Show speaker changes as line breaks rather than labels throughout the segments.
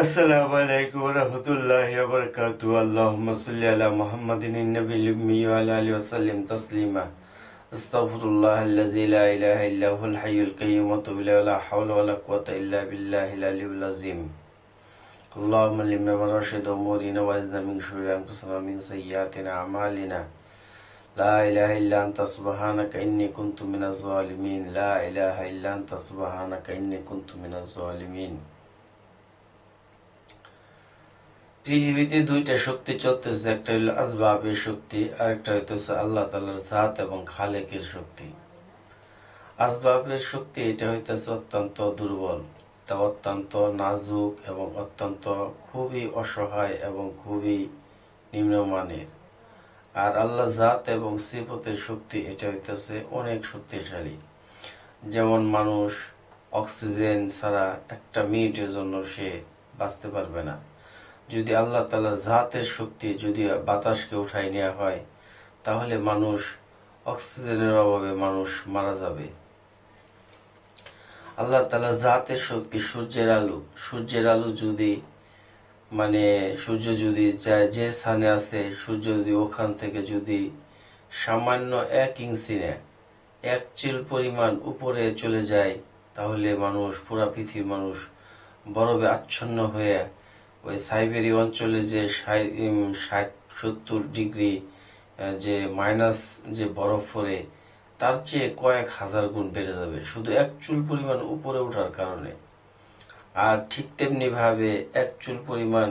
আসসালামু আলাইকুম ওয়া রাহমাতুল্লাহি ওয়া বারাকাতুহু। আল্লাহুম্মা সাল্লি আলা মুহাম্মাদিন নবিয়্যিল উম্মি ওয়া আলা আলিহি ওয়া সাল্লিম তাসলিমা। আস্তাগফিরুল্লাহাল্লাযী লা ইলাহা ইল্লা হুয়াল হাইয়ুল কাইয়্যুম ওয়া আতুবু ইলাইহি ওয়া লা হাওলা ওয়া লা কুওয়াতা ইল্লা বিল্লাহিল আলিয়্যিল আযীম। আল্লাহুম্মা আল্লিমনা মা রাশিদা উমুরিনা ওয়া আযনা মিন শুরুরি আনফুসিনা ওয়া মিন সাইয়্যাতি আমালিনা। লা ইলাহা ইল্লা আনতা সুবহানাকা ইন্নী কুনতু মিনাজ জালিমিন। লা ইলাহা ইল্লা আনতা সুবহানাকা ইন্নী কুনতু মিনাজ জালিমিন। পৃথিবীতে দুইটা শক্তি চলতেছে, একটা হলো আসবাবের শক্তি আর একটা হইতেছে আল্লাহ তাআলার জাত এবং খালেকের শক্তি। আসবাবের শক্তি এটা হইতেছে অত্যন্ত দুর্বল, তা অত্যন্ত নাজুক এবং অত্যন্ত খুবই অসহায় এবং খুবই নিম্নমানের। আর আল্লাহ জাত এবং সিফতের শক্তি এটা হইতেছে অনেক শক্তিশালী। যেমন মানুষ অক্সিজেন ছাড়া একটা মিনিটের জন্য সে বাঁচতে পারবে না। যদি আল্লাহ তাআলার জাতের শক্তি যদি বাতাসকে উঠাই নেওয়া হয়, তাহলে মানুষ অক্সিজেনের অভাবে মানুষ মারা যাবে। আল্লাহ তাআলার জাতের শক্তি সূর্যের আলো যদি সূর্য যদি যে স্থানে আছে, সূর্য যদি ওখান থেকে যদি সামান্য 1 ইঞ্চি না 1 চিল পরিমাণ উপরে চলে যায়, তাহলে মানুষ পুরা পৃথিবীর মানুষ বরফে আচ্ছন্ন হয়ে ওই সাইবেরিয়া অঞ্চলে যে 60-70 ডিগ্রি যে মাইনাস যে বরফ পড়ে, তার চেয়ে কয়েক হাজার গুণ বেড়ে যাবে শুধু 1 চুল পরিমাণ উপরে ওঠার কারণে। আর ঠিক তেমনি ভাবে 1 চুল পরিমাণ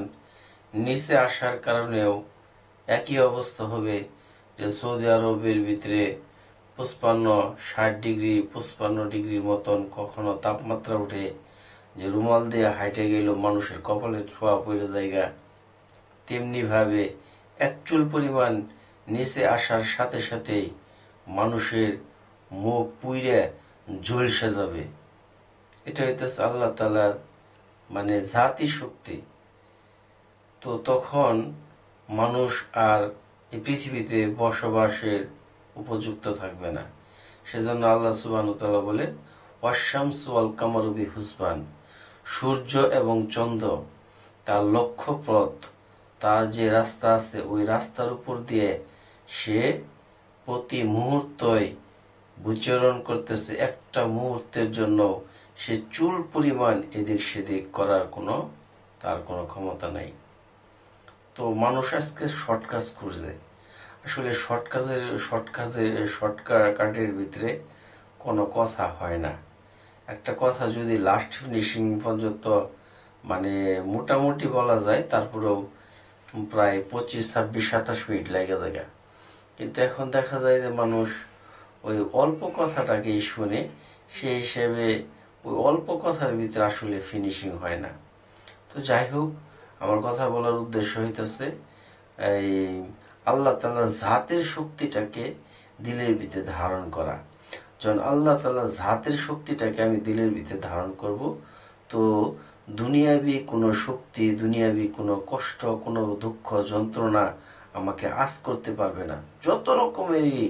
নিচে আসার কারণেও একই অবস্থা হবে, যে সৌদি আরবের ভিতরে 55-60 ডিগ্রি 55 ডিগ্রির মতন কখনো তাপমাত্রা উঠে, যে রুমাল দিয়ে হাইটে গেল মানুষের কপালে ছোঁয়া পড়ে জায়গা। তেমনি ভাবে 1 চুল পরিমাণ নিচে আসার সাথে সাথেই মানুষের মুখ পুইরে ঝলসে যাবে। এটা হইতেছে আল্লাহ তাআলার জাতি শক্তি। তো তখন মানুষ আর এই পৃথিবীতে বসবাসের উপযুক্ত থাকবে না। সেজন্য আল্লাহ সুবহানাহু ওয়া তাআলা বলেন, ওয়াশ-শামসু ওয়াল কামারু বিহুসবান, সূর্য এবং চন্দ্র তার লক্ষ্যপথ, তার যে রাস্তা আছে ওই রাস্তার উপর দিয়ে সে প্রতি মুহূর্তই বিচরণ করতেছে। একটা মুহূর্তের জন্য সে চুল পরিমাণ এদিক সেদিক করার তার কোনো ক্ষমতা নাই। তো মানুষ আজকে শর্ট কাজ খুঁজছে। আসলে শর্টকাটের ভিতরে কোনো কথা হয় না। একটা কথা যদি লাস্ট ফিনিশিং পর্যন্ত মোটামুটি বলা যায়, তারপরেও প্রায় 25, 26, 27 মিনিট লেগে যায়। কিন্তু এখন দেখা যায় যে মানুষ ওই অল্প কথাটাকেই শুনে, সেই হিসেবে ওই অল্প কথার ভিতরে আসলে ফিনিশিং হয় না। তো যাই হোক, আমার কথা বলার উদ্দেশ্য হইতেছে এই আল্লাহ তাআলার জাতের শক্তিটাকে দিলের ভিতরে ধারণ করা। যখন আল্লাহ তাআলার জাতের শক্তিটাকে আমি দিলের ভিতরে ধারণ করব, তো দুনিয়াবি কোনো শক্তি, দুনিয়াবি কোনো কষ্ট, কোনো দুঃখ যন্ত্রণা আমাকে আঁচ করতে পারবে না। যত রকমেরই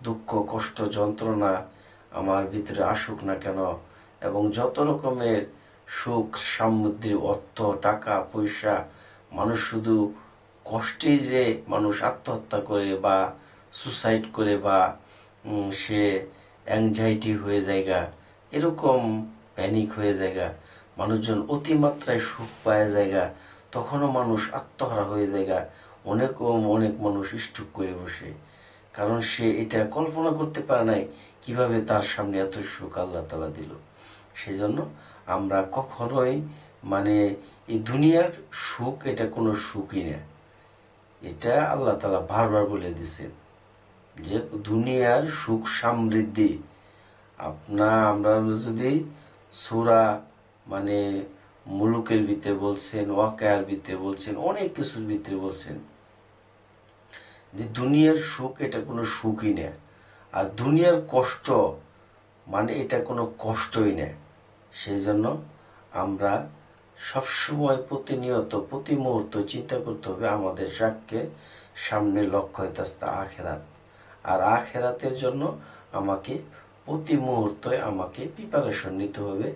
দুঃখ কষ্ট যন্ত্রণা আমার ভিতরে আসুক না কেন, এবং যত রকমের সুখ সামুদ্রিক অর্থ টাকা পয়সা, মানুষ শুধু কষ্টেই যে মানুষ আত্মহত্যা করে বা সুসাইড করে বা সে অ্যাংজাইটি হয়ে যায়গা, এরকম প্যানিক হয়ে যায়গা, মানুষজন অতিমাত্রায় সুখ পায় জায়গা, তখনও মানুষ আত্মহারা হয়ে যায়গা। অনেক মানুষ স্ট্রোক করে বসে, কারণ সে এটা কল্পনা করতে পারে নাই কিভাবে তার সামনে এত সুখ আল্লাহ তাআলা দিল। সেই জন্য আমরা কখনোই এই দুনিয়ার সুখ এটা কোনো সুখই না। এটা আল্লাহ তাআলা বারবার বলে দিছেন যে দুনিয়ার সুখ সমৃদ্ধি আমরা যদি সূরা মুলুকের ভিতরে বলছেন, ওয়াকিয়ার ভিতরে বলছেন, অনেক কিছুর ভিতরে বলছেন যে দুনিয়ার সুখ এটা কোনো সুখই না, আর দুনিয়ার কষ্ট এটা কোনো কষ্টই না। সেই জন্য আমরা সবসময় প্রতিনিয়ত প্রতি মুহূর্ত চিন্তা করতে হবে আমাদের সামনে লক্ষ্য হইতেছে আখেরাত। আর আখেরাতের জন্য আমাকে প্রতি মুহূর্তে আমাকে প্রিপারেশন নিতে হবে,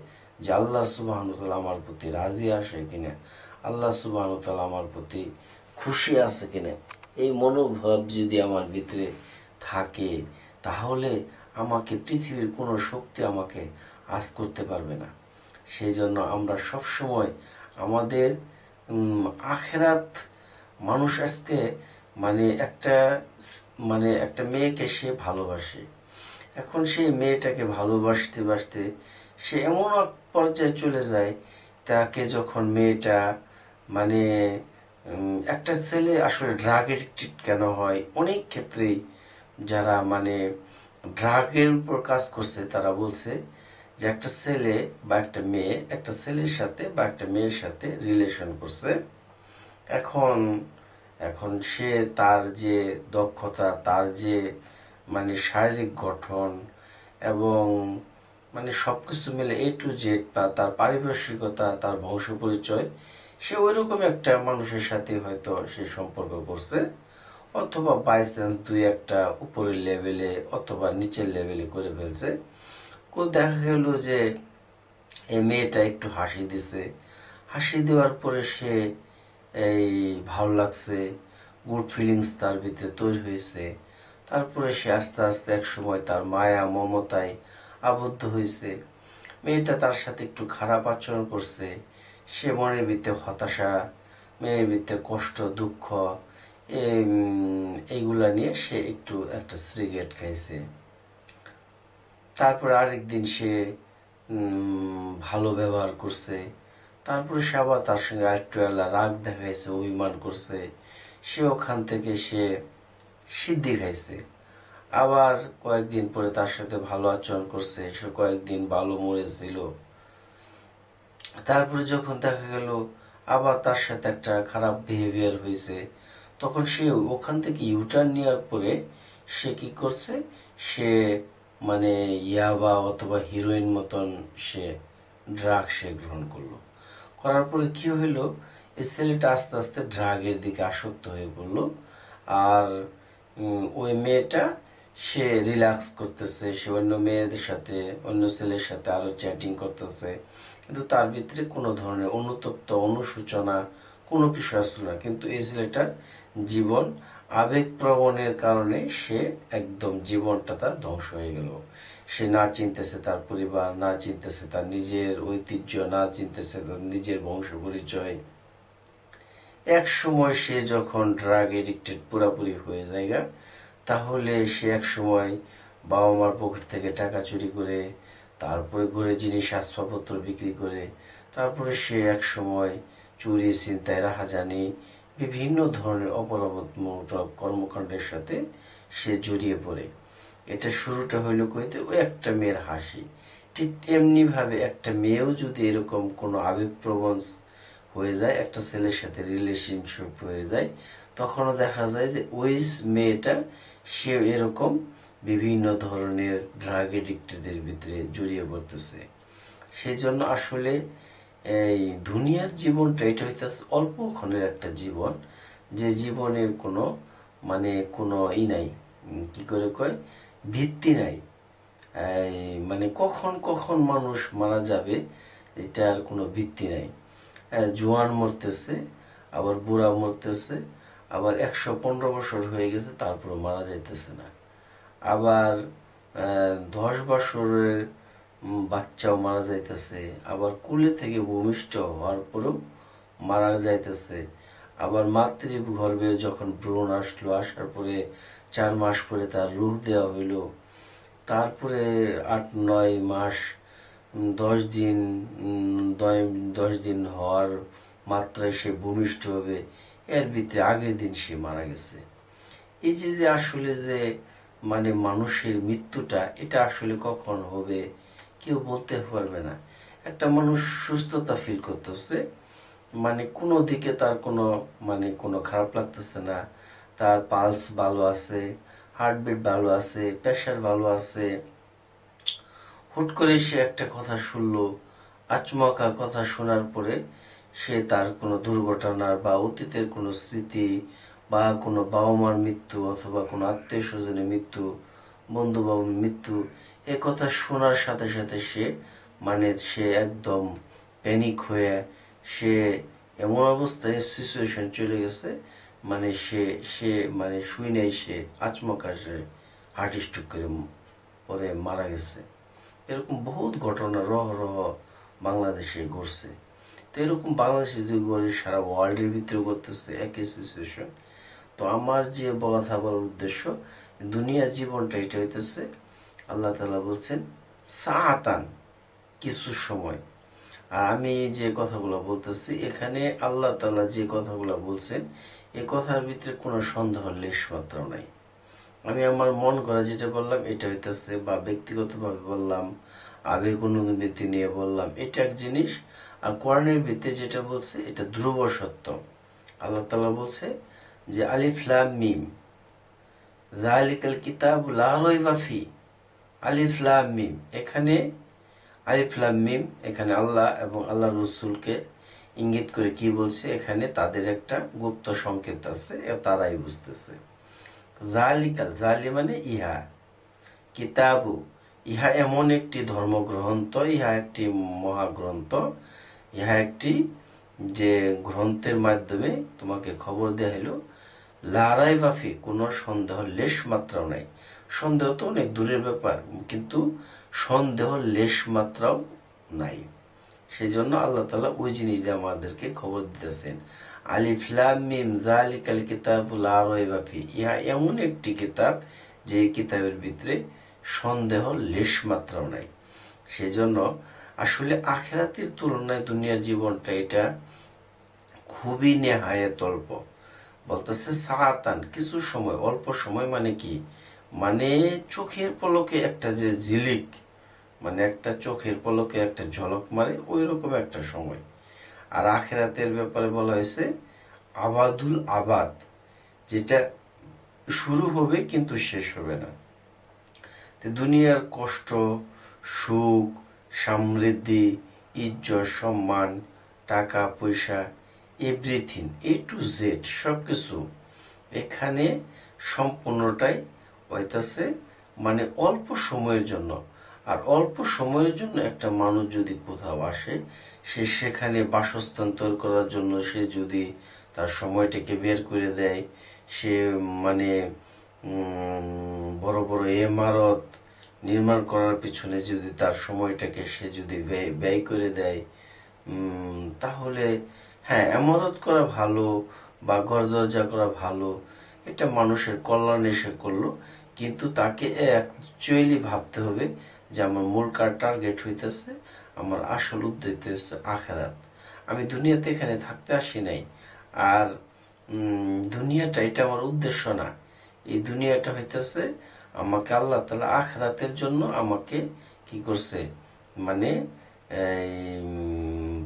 যে আল্লাহ সুবহানাহু ওয়া তাআলা আমার প্রতি রাজি আসে কিনা, আল্লাহ সুবহানাহু ওয়া তাআলা আমার প্রতি খুশি আছে কিনা, এই মনোভাব যদি আমার ভিতরে থাকে, তাহলে আমাকে পৃথিবীর কোনো শক্তি আমাকে আঁচ করতে পারবে না। সেই জন্য আমরা সবসময় আমাদের আখেরাত, মানুষ আজকে মানে একটা মেয়েকে সে ভালোবাসে, এখন সেই মেয়েটাকে ভালোবাসতে বাসতে সে এমন এক পর্যায়ে চলে যায়, তাকে যখন মেয়েটা মানে একটা ছেলে আসলে ড্রাগ এডিক্টেড কেন হয়, অনেক ক্ষেত্রেই যারা মানে ড্রাগের উপর কাজ করছে তারা বলছে যে একটা ছেলে বা একটা মেয়ে একটা ছেলের সাথে বা একটা মেয়ের সাথে রিলেশন করছে, এখন এখন সে তার যে দক্ষতা, তার যে মানে শারীরিক গঠন এবং মানে সবকিছু মিলে A to Z, বা তার পারিপার্শ্বিকতা, তার বংশ পরিচয়, সে ওইরকম একটা মানুষের সাথে হয়তো সে সম্পর্ক করছে, অথবা বাই চান্স দুই একটা উপরের লেভেলে অথবা নিচের লেভেলে করে ফেলছে। দেখা গেল যে এই মেয়েটা একটু হাসি দিছে, হাসি দেওয়ার পরে সে এই ভালো লাগছে, গুড ফিলিংস তার ভিতরে তৈরি হয়েছে, তারপরে সে আস্তে আস্তে এক সময় তার মায়া মমতায় আবদ্ধ হয়েছে। মেয়েটা তার সাথে একটু খারাপ আচরণ করছে, সে মনের ভিতরে হতাশা, মনের ভিতরে কষ্ট দুঃখ, এইগুলা নিয়ে সে একটু একটা সিগারেট খাইছে। তারপরে আরেকদিন সে ভালো ব্যবহার করছে, তারপরে সে আবার তার সঙ্গে আরেকটু রাগ দেখাইছে, অভিমান করছে, সে ওখান থেকে সে সিদ্ধি খাইছে। আবার কয়েকদিন পরে তার সাথে ভালো আচরণ করছে, সে কয়েকদিন ভালো মরেছিল। তারপরে যখন দেখা গেল আবার তার সাথে একটা খারাপ বিহেভিয়ার হয়েছে, তখন সে ওখান থেকে ইউটার্ন নেওয়ার পরে সে কি করছে, সে মানে ইয়াবা অথবা হিরোইন মতন সে ড্রাগ সে গ্রহণ করলো। করার পরে কি হইলো, এই ছেলেটা আস্তে আস্তে ড্রাগের দিকে আসক্ত হয়ে পড়লো। আর ওই মেয়েটা সে রিল্যাক্স করতেছে, সে অন্য মেয়েদের সাথে, অন্য ছেলের সাথে আরো চ্যাটিং করতেছে, কিন্তু তার ভিতরে কোনো ধরনের অনুতপ্ত অনুশোচনা কোনো কিছু আসলো না। কিন্তু এই ছেলেটার জীবন আবেগপ্রবণের কারণে সে একদম জীবনটা তার ধ্বংস হয়ে গেল। সে না চিনতেছে তার পরিবার, না চিনতেছে তার নিজের ঐতিহ্য, না চিনতেছে তার নিজের বংশ পরিচয়। এক সময় সে যখন ড্রাগ এডিক্টেড পুরাপুরি হয়ে যায়, তাহলে সে এক সময় বাবা মার পকেট থেকে টাকা চুরি করে, তারপরে ঘুরে জিনিস আসবাবপত্র বিক্রি করে, তারপরে সে এক সময় চুরি ছিনতাই রাহাজানি বিভিন্ন ধরনের অপরাধমূলক কর্মকাণ্ডের সাথে সে জড়িয়ে পড়ে। এটা শুরুটা হইল কইতে ওই একটা মেয়ের হাসি। ঠিক এমনি ভাবে একটা মেয়েও যদি এরকম কোনো আবেগপ্রবণ হয়ে যায়, একটা ছেলের সাথে রিলেশনশিপ হয়ে যায়, তখনও দেখা যায় যে ওই মেয়েটা সে এরকম বিভিন্ন ধরনের ড্রাগ এডিক্টেডের ভিতরে জড়িয়ে পড়তেছে। সেই জন্য আসলে এই দুনিয়ার জীবনটা এটা হইতেছে অল্পক্ষণের একটা জীবন, যে জীবনের কোনো মানে কোনো নাই, কি করে কয়, ভিত্তি নাই। মানে কখন কখন মানুষ মারা যাবে এটার কোনো ভিত্তি নাই। জোয়ান মরতেছে, আবার বুড়া মরতেছে, আবার 115 বছর হয়ে গেছে তারপরে মারা যাইতেছে না, আবার 10 বছরের বাচ্চাও মারা যাইতেছে, আবার কুলে থেকে ভূমিষ্ঠ হওয়ার পরেও মারা যাইতেছে, আবার মাতৃগর্ভে যখন ভ্রূণ আসলো, আসার পরে 4 মাস পরে তার রূহ দেওয়া হইল, তারপরে 8-9 মাস 10 দিন 10 দিন হওয়ার মাত্রায় সে ভূমিষ্ঠ হবে, এর ভিতরে আগের দিন সে মারা গেছে। এই যে যে আসলে যে মানে মানুষের মৃত্যুটা এটা আসলে কখন হবে কেউ বলতে পারবে না। একটা মানুষ সুস্থতা ফিল করতেছে, মানে কোনো দিকে তার কোনো মানে কোনো খারাপ লাগতেছে না, তার পালস ভালো আছে, হার্টবিট ভালো আছে, প্রেশার ভালো আছে, হুট করে সে একটা কথা শুনলো, আচমকা কথা শোনার পরে সে তার কোনো দুর্ঘটনার বা অতীতের কোনো স্মৃতি বা কোনো বাবা মার মৃত্যু অথবা কোনো আত্মীয় স্বজনের মৃত্যু, বন্ধু বাবুর মৃত্যু, এ কথা শোনার সাথে সাথে সে মানে সে একদম প্যানিক হয়ে সে এমন অবস্থায় সিচুয়েশন চলে গেছে, মানে সে সে মানে শুই নেই, সে আচমকা সে হার্ট স্ট্রোক করে পরে মারা গেছে। এরকম বহুত ঘটনা রহ রহ বাংলাদেশে ঘটছে। তো এরকম বাংলাদেশে যদি করে সারা ওয়ার্ল্ডের ভিতরে করতেছে একই সিচুয়েশন। তো আমার যে কথা বলার উদ্দেশ্য, দুনিয়ার জীবনটা এটা হইতেছে, আল্লাহ তাআলা বলছেন সাআতান, কিছু সময়। আর আমি যে কথাগুলো বলতেছি এখানে আল্লাহ তাআলা যে কথাগুলো বলছেন, এই কথার ভিতরে কোনো সন্দেহ লেশ মাত্র নাই। আমি আমার মন করা যেটা বললাম এটা হইতেছে, বা ব্যক্তিগতভাবে বললাম, আবেগ অনুভূতি নিয়ে বললাম, এটা এক জিনিস। আর কোরআনের ভিতরে যেটা বলছে এটা ধ্রুব সত্য। আল্লাহ তাআলা বলছে যে আলিফ লাম মিম যালিকাল কিতাবু লা রাইবা ফি। আলিফ লাম মিম, এখানে আলিফ লাম মিম, এখানে আল্লাহ এবং আল্লাহ রসুলকে ইঙ্গিত করে কি বলছে, এখানে তাদের একটা গুপ্ত সংকেত আছে, তারাই বুঝতেছে। জালিকাল, জালি মানে ইহা, কিতাবু ইহা এমন একটি ধর্মগ্রন্থ, ইহা একটি মহাগ্রন্থ, ইহা একটি যে গ্রন্থের মাধ্যমে তোমাকে খবর দেয়া হলো লারাই বাফি, কোনো সন্দেহ লেশ মাত্রাও নাই। সন্দেহ তো অনেক দূরের ব্যাপার, কিন্তু সন্দেহ লেশ মাত্রাও নাই। সেই জন্য আল্লাহ তাআলা ওই জিনিস দিয়ে আমাদেরকে খবর দিতেছেন, আলিফ লাম মিম যালিকাল কিতাবু লা রাইবা ফি, ইহা এমন একটি কিতাব যে কিতাবের ভিতরে সন্দেহ লেশ মাত্রাও নাই। সেজন্য আসলে আখিরাতের তুলনায় দুনিয়ার জীবনটা এটা খুবই নেহায়েত অল্প। বলতেছে সাআতান, কিছু সময়, অল্প সময় মানে কি, মানে চোখের পলকে একটা যে ঝিলিক, মানে একটা চোখের পলকে একটা ঝলক মারে, ওই রকম একটা সময়। আর আখিরাতের ব্যাপারে বলা হয়েছে আবাদুল আবাদ, যেটা শুরু হবে কিন্তু শেষ হবে না। তো দুনিয়ার কষ্ট, সুখ, সমৃদ্ধি, ইজ্জত, সম্মান, টাকা পয়সা, এভরিথিং এ টু জেড সবকিছু এখানে সম্পূর্ণটাই হইতেছে মানে অল্প সময়ের জন্য। আর অল্প সময়ের জন্য একটা মানুষ যদি কোথাও আসে, সে সেখানে বাসস্থান তৈরি করার জন্য সে যদি তার সময়টাকে বের করে দেয়, সে মানে বড় বড় ইমারত নির্মাণ করার পিছনে যদি তার সময়টাকে সে যদি ব্যয় করে দেয়, তাহলে হ্যাঁ, ইমারত করা ভালো বা ঘর দরজা করা ভালো, এটা মানুষের কল্যাণে সে করলো। কিন্তু তাকে অ্যাকচুয়ালি ভাবতে হবে যে আমার মূল টার্গেট হইতেছে, আমার আসল উদ্দেশ্য হচ্ছে আখিরাত। আমি দুনিয়াতে এখানে থাকতে আসি নাই। আর দুনিয়াটা এটা আমার উদ্দেশ্য না। এই দুনিয়াটা হইতেছে আমাকে আল্লাহ তাআলা আখিরাতের জন্য আমাকে কি করছে, মানে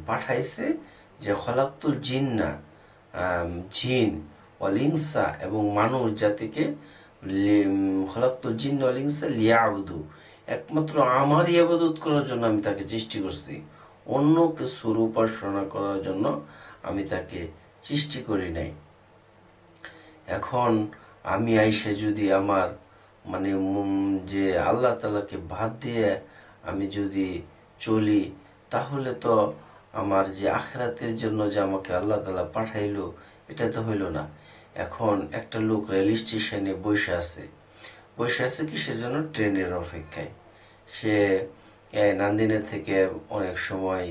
পাঠাইছে, যে খলাকতুল জিন্না, জিন ওয়াল ইনসা, এবং মানুষ জাতিকে খলাকতুল জিন্না ওয়াল ইনসা লিয়াবুদু, একমাত্র আমারই ইবাদত করার জন্য আমি তাকে সৃষ্টি করছি, অন্য কিছুর উপাসনা করার জন্য আমি তাকে সৃষ্টি করি নাই। এখন আমি আইসে যদি আমার মানে যে আল্লাহ তাআলাকে বাদ দিয়ে আমি যদি চলি, তাহলে তো আমার যে আখিরাতের জন্য যে আমাকে আল্লাহ তাআলা পাঠাইলো, এটা তো হইল না। এখন একটা লোক রেল স্টেশনে বসে আছে, বসে আছে কিসের জন্য, ট্রেনের অপেক্ষায়। সে নান্দিনা থেকে অনেক সময়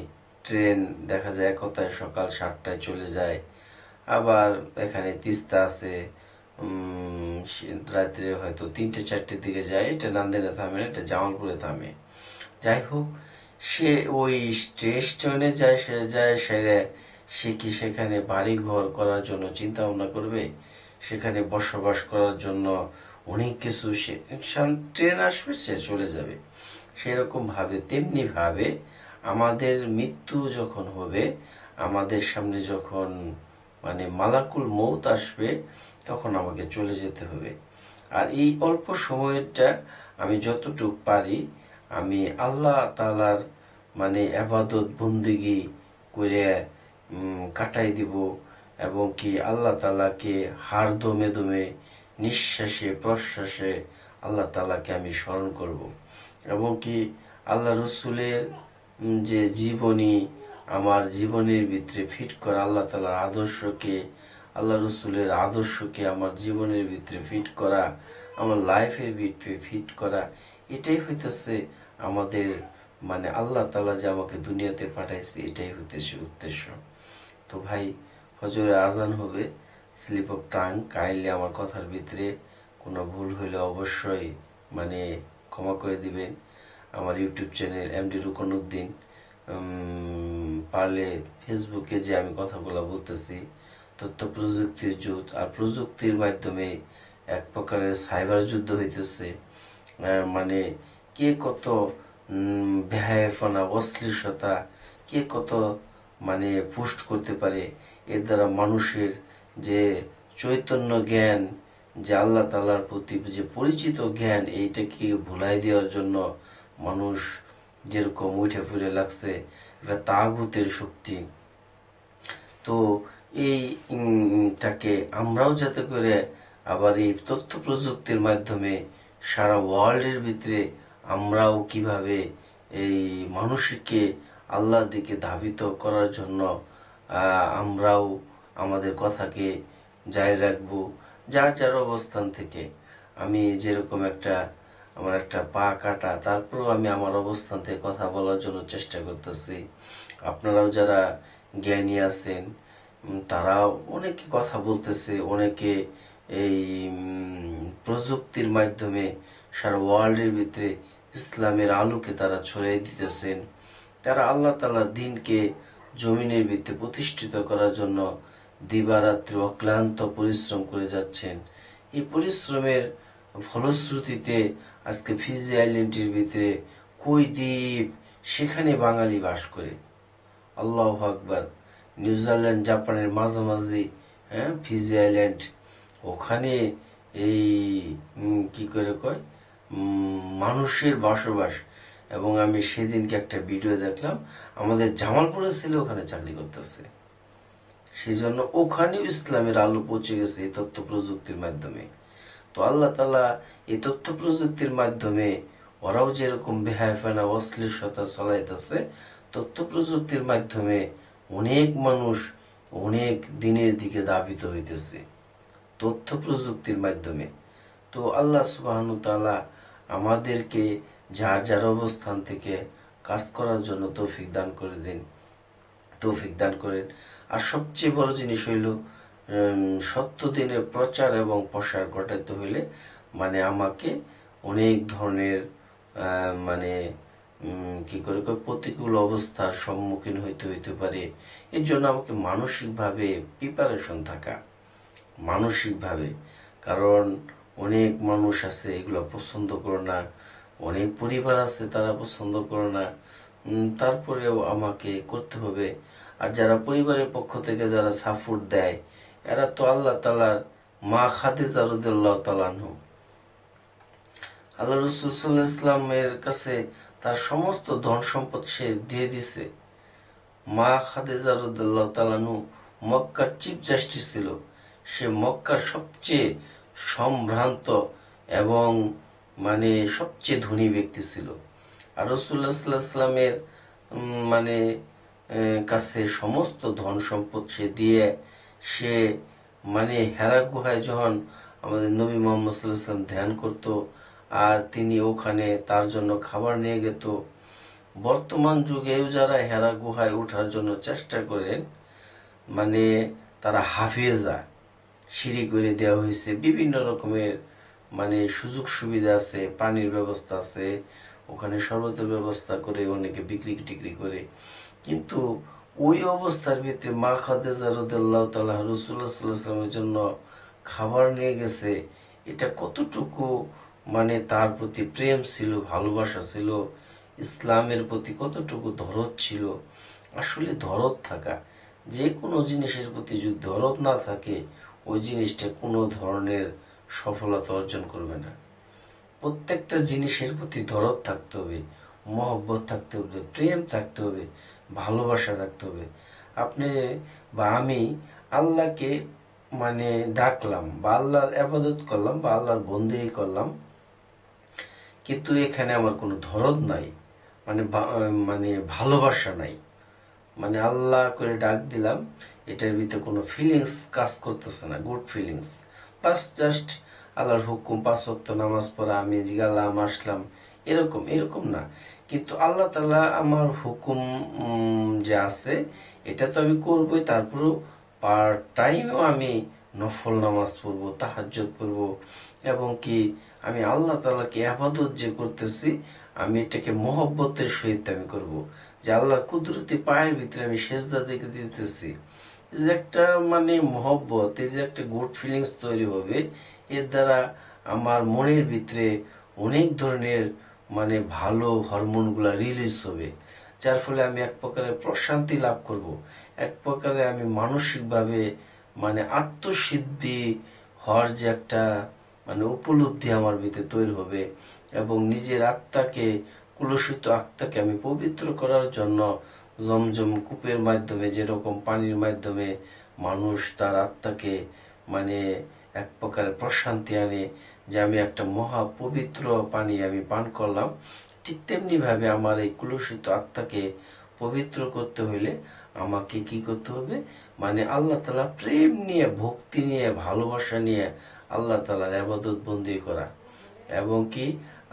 ট্রেন দেখা যায় কথায় সকাল 7টায় চলে যায়, আবার এখানে তিস্তা আছে, রাত্রে হয়তো 3টে 4টের দিকে যায়, এটা নান্দিনা থামে না, এটা জামালপুরে থামে। যাই হোক, সে ওই স্টেশনে যায়, সে কি সেখানে বাড়ি ঘর করার জন্য চিন্তা ভাবনা করবে, সেখানে বসবাস করার জন্য অনেক কিছু, সে ট্রেন আসবে সে চলে যাবে। সেরকম ভাবে, তেমনি ভাবে আমাদের মৃত্যু যখন হবে, আমাদের সামনে যখন মানে মালাকুল মৌত আসবে, তখন আমাকে চলে যেতে হবে। আর এই অল্প সময়টা আমি যতটুকু পারি আমি আল্লাহ তাআলার মানে ইবাদত বন্দেগী করে কাটাই দিব, এবং কি আল্লাহ তাআলাকে হার দমে দমে, নিঃশ্বাসে প্রশ্বাসে আল্লাহ তাআলাকে আমি স্মরণ করব, এবং কি আল্লাহ রসুলের যে জীবনী, আমার জীবনের ভিতরে ফিট করা, আল্লাহ তাআলার আদর্শকে, আল্লাহ রসুলের আদর্শকে আমার জীবনের ভিতরে ফিট করা, আমার লাইফের ভিতরে ফিট করা, এটাই হইতেছে আমাদের মানে আল্লাহ তাআলা যে আমাকে দুনিয়াতে পাঠাইছে, এটাই হইতেছে উদ্দেশ্য। তো ভাই, ফজরের আজান হবে, স্লিপ অফ টাং, কাইন্ডলি আমার কথার ভিতরে কোনো ভুল হইলে অবশ্যই মানে ক্ষমা করে দিবেন। আমার ইউটিউব চ্যানেল এমডি রুকনউদ্দিন, পারলে ফেসবুকে যে আমি কথাগুলো বলতেছি, তথ্য প্রযুক্তির যুগ, আর প্রযুক্তির মাধ্যমে এক প্রকারের সাইবার যুদ্ধ হইতেছে। মানে কে কত বেহায়াপনা, অশ্লীলতা, কে কত মানে পোস্ট করতে পারে, এর দ্বারা মানুষের যে চৈতন্য জ্ঞান, যে আল্লাহ তাআলার প্রতি যে পরিচিত জ্ঞান, এইটাকে ভুলাই দেওয়ার জন্য মানুষ যেরকম উঠে ফিরে লাগছে একটা তাগুতের শক্তি। তো এইটাকে আমরাও যাতে করে আবার এই তথ্য প্রযুক্তির মাধ্যমে সারা ওয়ার্ল্ডের ভিতরে আমরাও কিভাবে এই মানুষকে আল্লাহর দিকে ধাবিত করার জন্য আমরাও আমাদের কথাকে জারি রাখবো, যার যার অবস্থান থেকে। আমি যেরকম আমার একটা পা কাটা, তারপরেও আমি আমার অবস্থান থেকে কথা বলার জন্য চেষ্টা করতেছি। আপনারাও যারা জ্ঞানী আছেন, তারাও অনেকে কথা বলতেছে, অনেকে এই প্রযুক্তির মাধ্যমে সারা ওয়ার্ল্ডের ভিতরে ইসলামের আলোকে তারা ছড়িয়ে দিতেছেন। তারা আল্লাহ তাআলার দ্বীনকে জমিনের ভিত্তিতে প্রতিষ্ঠিত করার জন্য দিবারাত্রি অক্লান্ত পরিশ্রম করে যাচ্ছেন। এই পরিশ্রমের ফলশ্রুতিতে আজকে ফিজি আইল্যান্ডের ভিতরে কই দ্বীপ, সেখানে বাঙালি বাস করে। আল্লাহু আকবার। নিউজিল্যান্ড জাপানের মাঝামাঝি, হ্যাঁ, ফিজি আইল্যান্ড, ওখানে এই কি করে কয় মানুষের বসবাস। এবং আমি সেদিনকে একটা ভিডিও দেখলাম, আমাদের জামালপুরের ছেলে ওখানে চাকরি করতেছে। সেই জন্য ওখানেও ইসলামের আলো পৌঁছে গেছে এই তথ্য প্রযুক্তির মাধ্যমে। তো আল্লাহ তাআলা এই তথ্য প্রযুক্তির মাধ্যমে ওরাও যেরকম বেহায়াপনা, অশ্লীলতা চলাইতেছে, তথ্য প্রযুক্তির মাধ্যমে অনেক মানুষ অনেক দিনের দিকে ধাবিত হইতেছে তথ্য প্রযুক্তির মাধ্যমে। তো আল্লাহ সুবহানাহু তাআলা আমাদেরকে যার যার অবস্থান থেকে কাজ করার জন্য তৌফিক দান করেন। আর সবচেয়ে বড় জিনিস হইল, সত্য দিনের প্রচার এবং প্রসার ঘটাতে হইলে মানে আমাকে অনেক ধরনের মানে কি করে প্রতিকূল অবস্থার সম্মুখীন হইতে পারে। এর জন্য আমাকে মানসিকভাবে প্রিপারেশন থাকা, মানসিকভাবে। কারণ অনেক মানুষ আছে এগুলো পছন্দ করে না, অনেক পরিবার আছে তারা পছন্দ করে না, তারপরেও আমাকে করতে হবে। আর যারা পরিবারের পক্ষ থেকে যারা সাপোর্ট দেয়, এরা তো আল্লাহ তাআলার মা খাদিজা রাদিয়াল্লাহু তাআলা আনহা, আল্লাহ রাসূল সাল্লাল্লাহু আলাইহি ওয়াসাল্লামের কাছে তার সমস্ত ধন সম্পদ সে দিয়ে দিছে। মা খাদিজা রাদিয়াল্লাহু তাআলা আনহা মক্কার চিফ জাস্টিস ছিল। সে মক্কার সবচেয়ে সম্ভ্রান্ত এবং মানে সবচেয়ে ধনী ব্যক্তি ছিল। আর রাসূলুল্লাহ সাল্লাল্লাহু আলাইহি ওয়াসাল্লামের মানে কাছে সমস্ত ধন সম্পদ সে দিয়ে, সে মানে হেরা গুহায় যখন আমাদের নবী মুহাম্মদ সাল্লাল্লাহু আলাইহি ওয়াসাল্লাম ধ্যান করত, আর তিনি ওখানে তার জন্য খাবার নিয়ে যেত। বর্তমান যুগেও যারা হেরা গুহায় ওঠার জন্য চেষ্টা করেন, মানে তারা হাফেজা, সিঁড়ি করে দেওয়া হয়েছে, বিভিন্ন রকমের মানে সুযোগ সুবিধা আছে, পানির ব্যবস্থা আছে, ওখানে শরবতের ব্যবস্থা করে অনেকে বিক্রি টিক্রি করে। কিন্তু ওই অবস্থার ভিতরে মা খাদিজা রাদিয়াল্লাহু তাআলা রাসূলুল্লাহ সাল্লাল্লাহু আলাইহি ওয়াসাল্লামের জন্য খাবার নিয়ে গেছে। এটা কতটুকু মানে তার প্রতি প্রেম ছিল, ভালোবাসা ছিল, ইসলামের প্রতি কতটুকু দরদ ছিল। আসলে দরদ থাকা, যে কোনো জিনিসের প্রতি যদি দরদ না থাকে, ওই জিনিসটা কোনো ধরনের সফলতা অর্জন করবে না। প্রত্যেকটা জিনিসের প্রতি দরদ থাকতে হবে, মহব্বত থাকতে হবে, প্রেম থাকতে হবে, ভালোবাসা থাকতে হবে। আপনি বা আমি আল্লাহকে মানে ডাকলাম বা আল্লাহর ইবাদত করলাম বা আল্লাহর বন্দেগী করলাম, কিন্তু এখানে আমার কোনো দরদ নাই, মানে ভালোবাসা নাই, মানে আল্লাহ করে ডাক দিলাম, এটার ভিতরে কোনো ফিলিংস কাজ করতেছে না, গুড ফিলিংস, বাস জাস্ট আল্লাহর হুকুম, 5 ওয়াক্ত নামাজ পড়া, আমি গেলাম আসলাম, এরকম এরকম না। কিন্তু আল্লাহ তাআলা আমার হুকুম যে আছে এটা তো আমি করবই, তারপরেও পার্ট টাইমও আমি নফল নামাজ পড়বো, তাহাজ্জুদ পড়বো, এবং কি আমি আল্লাহ তাআলাকে ইবাদত যে করতেছি আমি এটাকে মহব্বতের সহিত আমি করব, যে আল্লাহর কুদরতি পায়ের ভিতরে আমি সেজদা দেখে দিতেছি, এই যে একটা মানে মহব্বত, এই যে একটা গুড ফিলিংস তৈরি হবে, এর দ্বারা আমার মনের ভিতরে অনেক ধরনের মানে ভালো হরমোনগুলা রিলিজ হবে, যার ফলে আমি এক প্রকারের প্রশান্তি লাভ করব, এক প্রকারে আমি মানসিকভাবে মানে আত্মসিদ্ধি হওয়ার যে একটা মানে উপলব্ধি আমার ভিতরে তৈরি হবে, এবং নিজের আত্মাকে, কলুষিত আত্মাকে আমি পবিত্র করার জন্য জমজম কূপের মাধ্যমে, যেরকম পানির মাধ্যমে মানুষ তার আত্মাকে মানে এক প্রকার প্রশান্তি আনে, যে আমি একটা মহা পবিত্র পানি আমি পান করলাম, ঠিক তেমনি ভাবে আমার এই কলুষিত আত্মাকে পবিত্র করতে হইলে আমাকে কি করতে হবে, মানে আল্লাহ তাআলা প্রেম নিয়ে, ভক্তি নিয়ে, ভালোবাসা নিয়ে আল্লাহ তাআলার ইবাদত বন্দি করা, এবং কি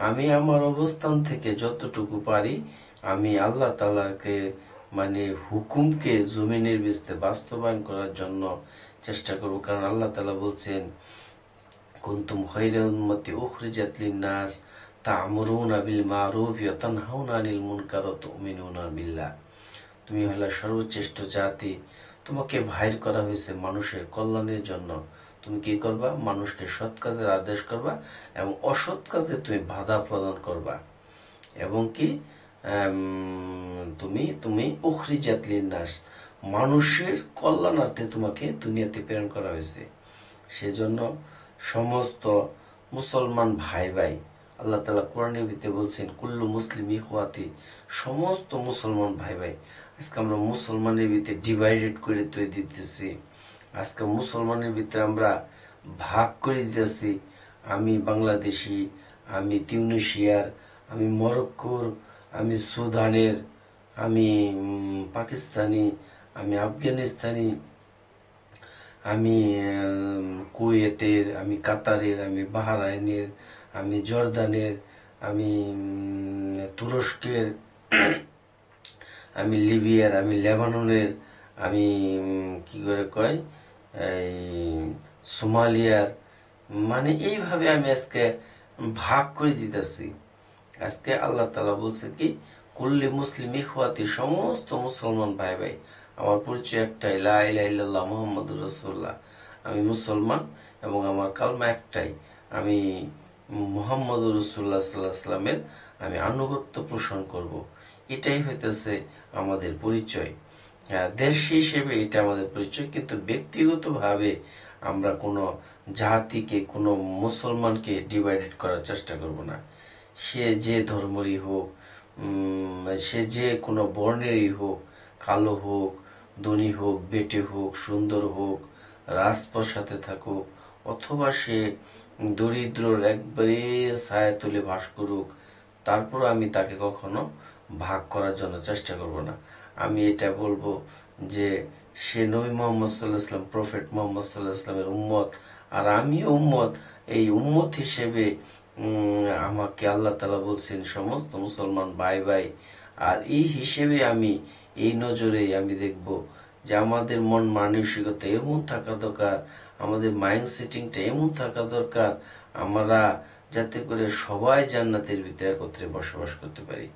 আমি আমার অবস্থান থেকে যতটুকু পারি আমি আল্লাহ তাআলাকে মানে হুকুমকে জমিনের ভিতরে বাস্তবায়ন করার জন্য চেষ্টা করব। কারণ আল্লাহ তাআলা বলছেন, কুনতুম খায়রা উম্মতি উখরিজাত লিন-নাস তা'মুরুনা বিল মা'রুফ ওয়া তানহাউনা আনিল মুনকার ওয়া তু'মিনুনা বিল্লাহ। তুমি হলে সর্বশ্রেষ্ঠ জাতি, তোমাকে বাহির করা হয়েছে মানুষের কল্যাণের জন্য, তুমি কি করবা, মানুষকে সৎ কাজের আদেশ করবা এবং অসৎ কাজে তুমি বাধা প্রদান করবা, এবং কি তুমি তুমি উখরিজাত লিন-নাস, মানুষের কল্যাণার্থে তোমাকে দুনিয়াতে প্রেরণ করা হয়েছে। সেজন্য সমস্ত মুসলমান ভাই ভাই, আল্লাহ তাআলা কোরআনের ভিতরে বলছেন কুল্লু মুসলিম ইখওয়াতি, সমস্ত মুসলমান ভাই ভাই। আজকে আমরা মুসলমানের ভিতরে ডিভাইডেড করে তৈরি দিতেছি, আজকে মুসলমানের ভিতরে আমরা ভাগ করে দিতেছি, আমি বাংলাদেশি, আমি তিউনিশিয়ার, আমি মরক্কোর, আমি সুদানের, আমি পাকিস্তানি, আমি আফগানিস্তানি, আমি কুয়েতের, আমি কাতারের, আমি বাহরাইনের, আমি জর্দানের, আমি তুরস্কের, আমি লিবিয়ার, আমি লেবাননের, আমি কি করে কয় এই সোমালিয়ার, মানে এইভাবে আমি আজকে ভাগ করে দিতেছি। আজকে আল্লাহ তাআলা বলছে কি কুল্লি মুসলিম ইখওয়াতি, সমস্ত মুসলমান ভাই ভাই, আমার পরিচয় একটাই, লা ইলাহা ইল্লাল্লাহ মুহাম্মাদুর রাসূলুল্লাহ, আমি মুসলমান এবং আমার কালমা একটাই, আমি মুহাম্মদুর রাসূলুল্লাহ সাল্লাল্লাহু আলাইহি সাল্লামের আমি আনুগত্য পোষণ করব। এটাই হইতেছে আমাদের পরিচয়, দেশ হিসেবে এটা আমাদের পরিচয়। কিন্তু ব্যক্তিগতভাবে আমরা কোনো জাতিকে, কোনো মুসলমানকে ডিভাইডেড করার চেষ্টা করব না, সে যে ধর্মেরই হোক, সে যে কোনো বর্ণেরই হোক, কালো হোক, ধনী হোক, বেটে হোক, সুন্দর হোক, রাজপ্রাসাদে থাকুক, অথবা সে দরিদ্রর একবারে ছায়াতলে বাস করুক, তারপর আমি তাকে কখনো ভাগ করার জন্য চেষ্টা করব না। আমি এটা বলবো যে সে নবী মুহাম্মদ সাল্লাল্লাহু আলাইহি ওয়াসাল্লাম, প্রফেট মুহাম্মদ সাল্লাল্লাহু আলাইহি ওয়াসাল্লামের উম্মত, আর আমিও উম্মত। এই উম্মত হিসেবে আমাকে আল্লাহ তাআলা বলছেন সমস্ত মুসলমান ভাই ভাই, আর এই হিসেবে আমি এই নজরে আমি দেখব যে আমাদের মন মানসিকতা এমন থাকা দরকার, আমাদের মাইন্ড সেটিংটা এমন থাকা দরকার, আমরা যাতে করে সবাই জান্নাতের ভিতরে একত্রে বসবাস করতে পারি।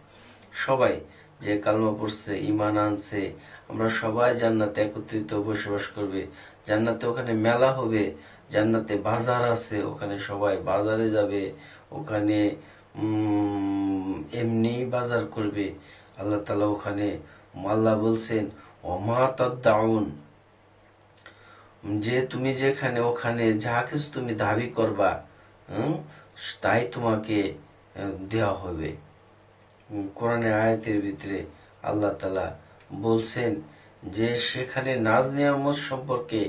সবাই যে কালমা পড়ছে, ঈমান আনছে, আমরা সবাই জান্নাতে একত্রিত বসবাস করবে। জান্নাতে ওখানে মেলা হবে, জান্নাতে বাজার আছে, ওখানে সবাই বাজারে যাবে, ওখানে এমনি বাজার করবে। আল্লাহ তাআলা ওখানে, আল্লাহ বলছেন ওমা তাদদাউন, যে তুমি যেখানে ওখানে যা কিছু তুমি দাবি করবা তাই তোমাকে দেওয়া হবে। কোরআনের আয়াতের ভিতরে আল্লাহ তাআলা বলছেন যে সেখানে নাজ নিয়ামত সম্পর্কে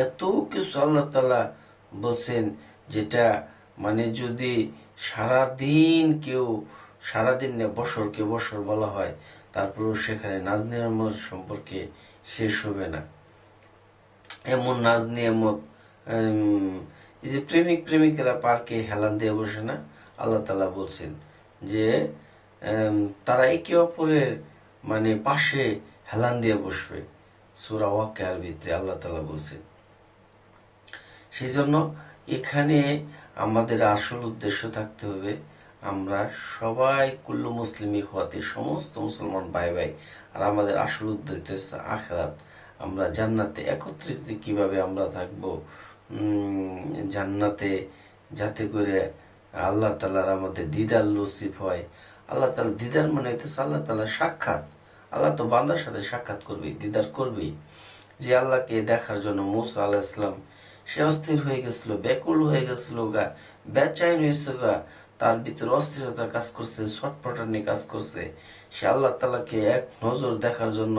এত কিছু আল্লাহ তাআলা বলছেন, যেটা মানে যদি সারা দিন কেউ সারাদিন বছরকে বছর বলা হয়, তারপরেও সেখানে নাজ নিয়ামত সম্পর্কে শেষ হবে না। এমন নাজ নিয়ামত, এই যে প্রেমিক প্রেমিকেরা পার্কে হেলান দিয়ে বসে না, আল্লাহ তাআলা বলছেন যে তারা একে অপরের মানে পাশে হেলান দিয়ে বসবে। সূরা ওয়াকিয়ার ভিতরে আল্লাহ তাআলা বলছেন। সেই জন্য এখানে আমাদের আসল উদ্দেশ্য থাকতে হবে, আমরা সবাই কুল্লু মুসলিম ইখওয়াতি, সমস্ত মুসলমান ভাই ভাই। আর আমাদের আসল উদ্দেশ্য হচ্ছে আখিরাত। আমরা জান্নাতে একত্রিত কিভাবে আমরা থাকব, জান্নাতে যাতে করে আল্লাহ তাআলার আমাদের দিদার নসিব হয়। আল্লাহ তাআলা দিদার মানে হইতেছে আল্লাহ তাআলার সাক্ষাৎ। আল্লাহ তো বান্দার সাথে সাক্ষাৎ করবেই, দিদার করবেই। যে আল্লাহকে দেখার জন্য মুসা আলাইহিস সালাম সে অস্থির হয়ে গেছিল, ব্যাকুল হয়ে গেছিল গা, বেচাইন হয়েছে গা, তার ভিতরে অস্থিরতা কাজ করছে, ছটফটানি কাজ করছে। সে আল্লাহ তাআলাকে এক নজর দেখার জন্য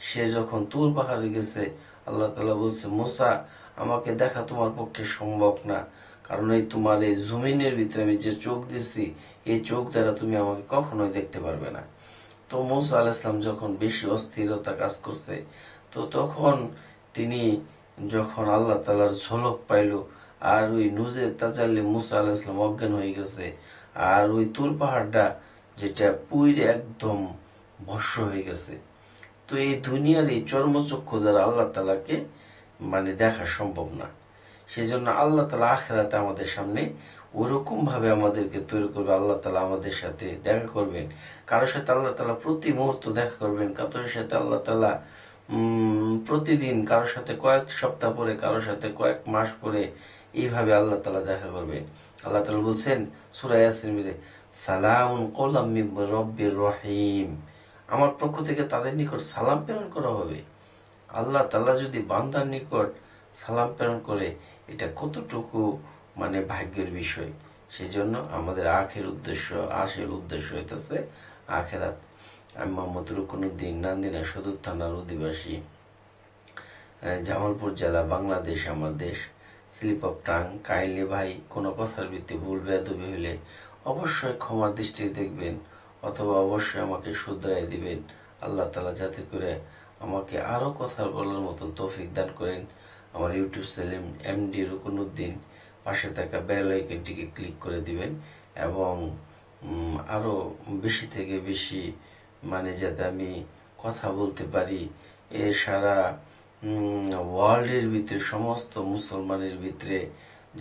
সে যখন তুর পাহাড়ে গেছে, আল্লাহ তাআলা বলছে, মুসা আমাকে দেখা তোমার পক্ষে সম্ভব না, কারণ এই তোমার এই জমিনের ভিতরে আমি যে চোখ দিচ্ছি, এই চোখ দ্বারা তুমি আমাকে কখনোই দেখতে পারবে না। তো মুসা আলাইহিস সালাম যখন বেশি অস্থিরতা কাজ করছে, তো তখন তিনি যখন আল্লাহ তাআলার ঝলক পাইল, আর ওই নুজে তাজাল্লি মুসা আলাইহিস সালাম অজ্ঞান হয়ে গেছে, আর ওই তুর পাহাড়টা যেটা পুইরে একদম ভস্ম হয়ে গেছে। তো এই দুনিয়ার এই চর্মচক্ষু দ্বারা আল্লাহ তাআলাকে মানে দেখা সম্ভব না। সেই জন্য আল্লাহ তাআলা আখিরাতে আমাদের সামনে ওরকম ভাবে আমাদেরকে তৈরি করবে। আল্লাহ তাআলা আমাদের সাথে দেখা করবেন, কারোর সাথে আল্লাহ তাআলা প্রতি মুহূর্ত দেখা করবেন, কারোর সাথে আল্লাহ তাআলা প্রতিদিন, কারোর সাথে কয়েক সপ্তাহ পরে, কারোর সাথে কয়েক মাস পরে, এইভাবে আল্লাহ তাআলা দেখা করবেন। আল্লাহ তাআলা বলছেন সূরা ইয়াসিনে, সালামুন কওলাম মির রাব্বির রহিম, আমার পক্ষ থেকে তাদের নিকট সালাম প্রেরণ করা হবে। আল্লাহ তাআলা যদি বান্দার নিকট সালাম প্রেরণ করে, এটা কতটুকু মানে ভাগ্যের বিষয়। সেই জন্য আমাদের আসল উদ্দেশ্য হইতেছে আখিরাত। আমি মোহাম্মদ রুকনুদ্দিন, নান্দিনা সদর থানার অধিবাসী, জামালপুর জেলা, বাংলাদেশ আমার দেশ। স্লিপ অফ টাং, কাইন্ডলি ভাই কোনো কথার ভিত্তি ভুল বেয়াদবি হইলে অবশ্যই ক্ষমার দৃষ্টিতে দেখবেন, অথবা অবশ্যই আমাকে শুধরাই দিবেন। আল্লাহ তাআলা যাতে করে আমাকে আরও কথা বলার মতন তৌফিক দান করেন। আমার ইউটিউব চ্যানেল এমডি রুকনুদ্দিন, পাশে থাকা বেল আইকনটিকে ক্লিক করে দিবেন, এবং আরও বেশি থেকে বেশি মানে যাতে আমি কথা বলতে পারি, এ সারা ওয়ার্ল্ডের ভিতরে, সমস্ত মুসলমানের ভিতরে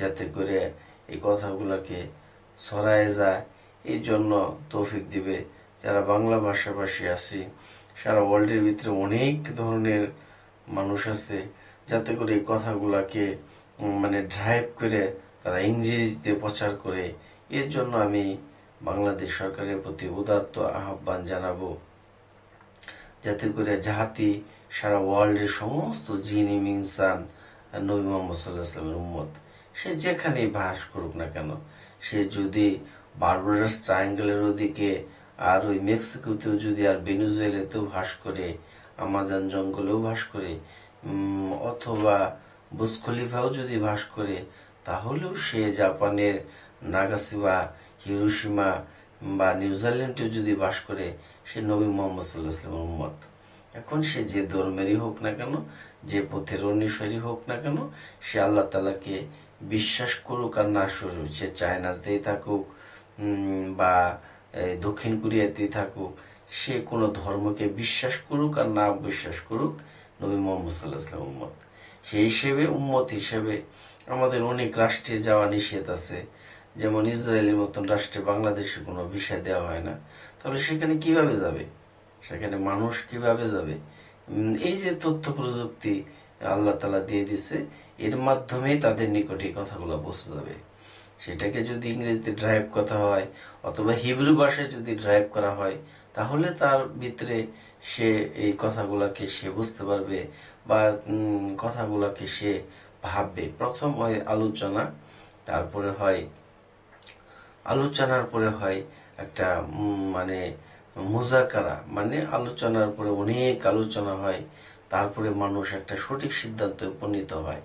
যাতে করে এই কথাগুলোকে ছড়ায় যায়, এই জন্য তৌফিক দিবে। যারা বাংলা ভাষাভাষী আছি, সারা ওয়ার্ল্ডের ভিতরে অনেক ধরনের মানুষ আছে, যাতে করে এই কথাগুলোকে মানে ড্রাইভ করে তারা ইংরেজিতে প্রচার করে। এর জন্য আমি বাংলাদেশ সরকারের প্রতি উদাত্ত আহ্বান জানাবো, যাতে করে জাতি সারা ওয়ার্ল্ডের সমস্ত জিন ইনসান নবী মুহাম্মদ সাল্লাল্লাহু আলাইহি ওয়াসাল্লামের উম্মত, সে যেখানেই বাস করুক না কেন, সে যদি বারবারাস ট্রায়াঙ্গেলের ওদিকে, আর ওই মেক্সিকোতেও যদি, আর ভেনেজুয়েলাতেও বাস করে, আমাজন জঙ্গলেও বাস করে, অথবা বুর্জ খলিফাও যদি বাস করে, তাহলেও সে জাপানের নাগাসাকি, হিরোশিমা বা নিউজিল্যান্ডেও যদি বাস করে, সে নবী মুহাম্মদ সাল্লাল্লাহু আলাইহি ওয়াসাল্লামের উম্মত। এখন সে যে ধর্মেরই হোক না কেন, যে পথের অনুসারী হোক না কেন, সে আল্লাহ তাআলাকে বিশ্বাস করুক আর না করুক, সে চায়নাতেই থাকুক বা দক্ষিণ কোরিয়াতেই থাকুক, সে কোনো ধর্মকে বিশ্বাস করুক আর না বিশ্বাস করুক, নবী মুহাম্মদ সাল্লাল্লাহু আলাইহি ওয়াসাল্লামের উম্মত। সেই হিসেবে উম্মত হিসেবে আমাদের অনেক রাষ্ট্রে যাওয়া নিষেধ আছে। যেমন ইসরায়েলের মতন রাষ্ট্রে বাংলাদেশে কোনো ভিসা দেওয়া হয় না, তাহলে সেখানে কিভাবে যাবে, সেখানে মানুষ কিভাবে যাবে? এই যে তথ্য প্রযুক্তি আল্লাহ তাআলা দিয়ে দিছে, এর মাধ্যমে তাদের নিকটে এই কথাগুলো পৌঁছে যাবে। সেটাকে যদি ইংরেজিতে ড্রাইভ করা হয়, অথবা হিব্রু ভাষায় যদি ড্রাইভ করা হয়, তাহলে তার ভিতরে সে এই কথাগুলোকে সে বুঝতে পারবে, বা কথাগুলোকে সে ভাববে। প্রথম হয় আলোচনা, তারপরে হয় আলোচনার পরে হয় একটা মানে মুজাকারা, মানে আলোচনার পরে অনেক আলোচনা হয়, তারপরে মানুষ একটা সঠিক সিদ্ধান্তে উপনীত হয়।